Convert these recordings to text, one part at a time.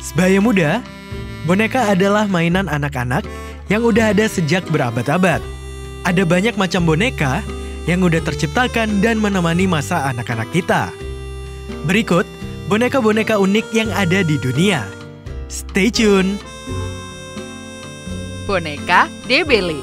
Sebaya muda, boneka adalah mainan anak-anak yang udah ada sejak berabad-abad. Ada banyak macam boneka yang udah terciptakan dan menemani masa anak-anak kita. Berikut boneka-boneka unik yang ada di dunia. Stay tune! Boneka Debele.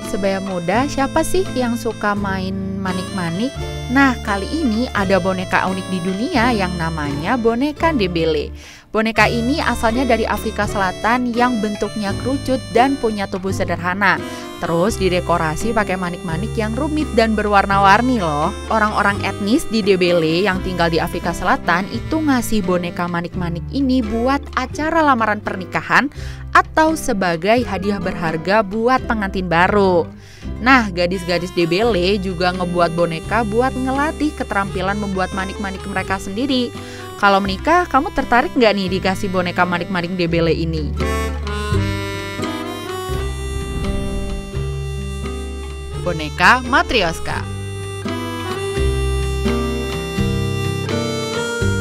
Sebaya muda, siapa sih yang suka main manik-manik? Nah, kali ini ada boneka unik di dunia yang namanya boneka Debele. Boneka ini asalnya dari Afrika Selatan yang bentuknya kerucut dan punya tubuh sederhana. Terus didekorasi pakai manik-manik yang rumit dan berwarna-warni loh. Orang-orang etnis di Debele yang tinggal di Afrika Selatan itu ngasih boneka manik-manik ini buat acara lamaran pernikahan atau sebagai hadiah berharga buat pengantin baru. Nah, gadis-gadis Debele juga ngebuat boneka buat ngelatih keterampilan membuat manik-manik mereka sendiri. Kalau menikah, kamu tertarik nggak nih dikasih boneka manik-manik Debele ini? Boneka Matryoshka.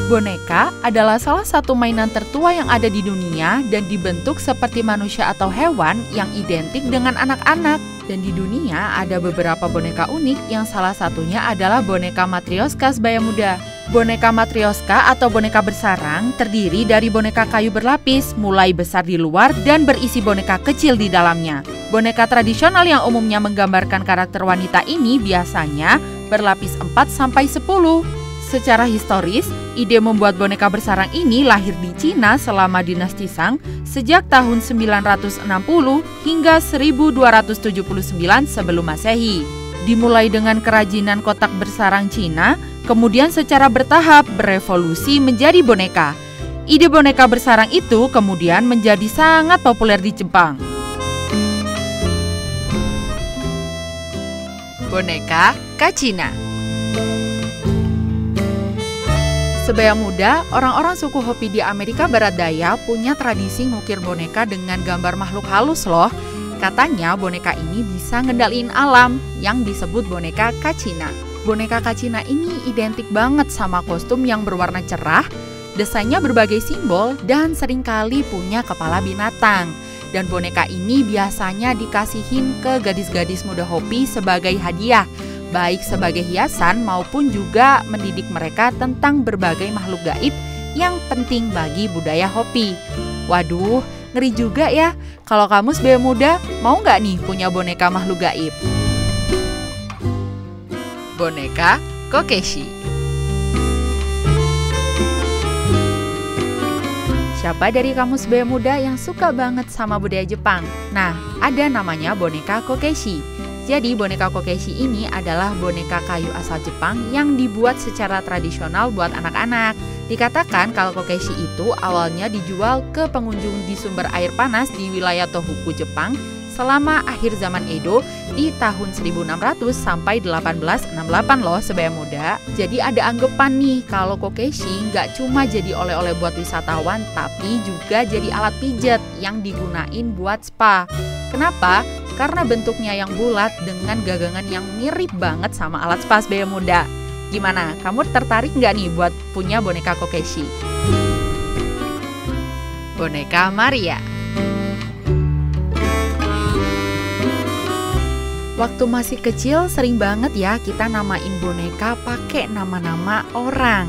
Boneka adalah salah satu mainan tertua yang ada di dunia dan dibentuk seperti manusia atau hewan yang identik dengan anak-anak. Dan di dunia ada beberapa boneka unik yang salah satunya adalah boneka Matryoshka sebaya muda. Boneka Matryoshka atau boneka bersarang terdiri dari boneka kayu berlapis, mulai besar di luar dan berisi boneka kecil di dalamnya. Boneka tradisional yang umumnya menggambarkan karakter wanita ini biasanya berlapis 4-10. Secara historis, ide membuat boneka bersarang ini lahir di Cina selama dinasti Shang sejak tahun 960 hingga 1279 sebelum Masehi. Dimulai dengan kerajinan kotak bersarang Cina, kemudian secara bertahap berevolusi menjadi boneka. Ide boneka bersarang itu kemudian menjadi sangat populer di Jepang. Boneka Kachina. Sebaya muda, orang-orang suku Hopi di Amerika Barat Daya punya tradisi ngukir boneka dengan gambar makhluk halus loh. Katanya boneka ini bisa ngendaliin alam yang disebut boneka Kachina. Boneka Kachina ini identik banget sama kostum yang berwarna cerah, desainnya berbagai simbol, dan seringkali punya kepala binatang. Dan boneka ini biasanya dikasihin ke gadis-gadis muda Hopi sebagai hadiah, baik sebagai hiasan maupun juga mendidik mereka tentang berbagai makhluk gaib yang penting bagi budaya Hopi. Waduh, ngeri juga ya. Kalau kamu sebaya muda, mau nggak nih punya boneka makhluk gaib? Boneka Kokeshi. Siapa dari kamu sebaya muda yang suka banget sama budaya Jepang? Nah, ada namanya boneka Kokeshi. Jadi boneka Kokeshi ini adalah boneka kayu asal Jepang yang dibuat secara tradisional buat anak-anak. Dikatakan kalau Kokeshi itu awalnya dijual ke pengunjung di sumber air panas di wilayah Tohoku, Jepang selama akhir zaman Edo di tahun 1600 sampai 1868 loh sebaya muda. Jadi ada anggapan nih kalau Kokeshi nggak cuma jadi oleh-oleh buat wisatawan tapi juga jadi alat pijat yang digunain buat spa. Kenapa? Karena bentuknya yang bulat dengan gagangan yang mirip banget sama alat spa sebaya muda. Gimana? Kamu tertarik nggak nih buat punya boneka Kokeshi? Boneka Maria. Waktu masih kecil sering banget ya kita namain boneka pakai nama-nama orang.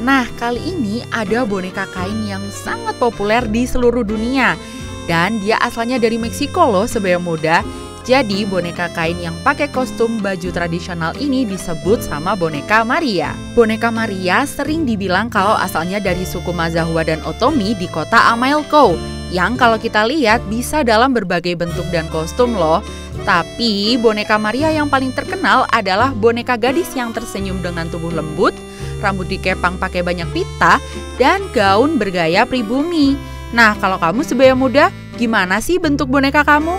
Nah, kali ini ada boneka kain yang sangat populer di seluruh dunia. Dan dia asalnya dari Meksiko loh sebaya muda. Jadi boneka kain yang pakai kostum baju tradisional ini disebut sama boneka Maria. Boneka Maria sering dibilang kalau asalnya dari suku Mazahua dan Otomi di kota Amalco. Yang kalau kita lihat bisa dalam berbagai bentuk dan kostum loh. Tapi boneka Maria yang paling terkenal adalah boneka gadis yang tersenyum dengan tubuh lembut, rambut dikepang pakai banyak pita, dan gaun bergaya pribumi. Nah, kalau kamu sebaya muda, gimana sih bentuk boneka kamu?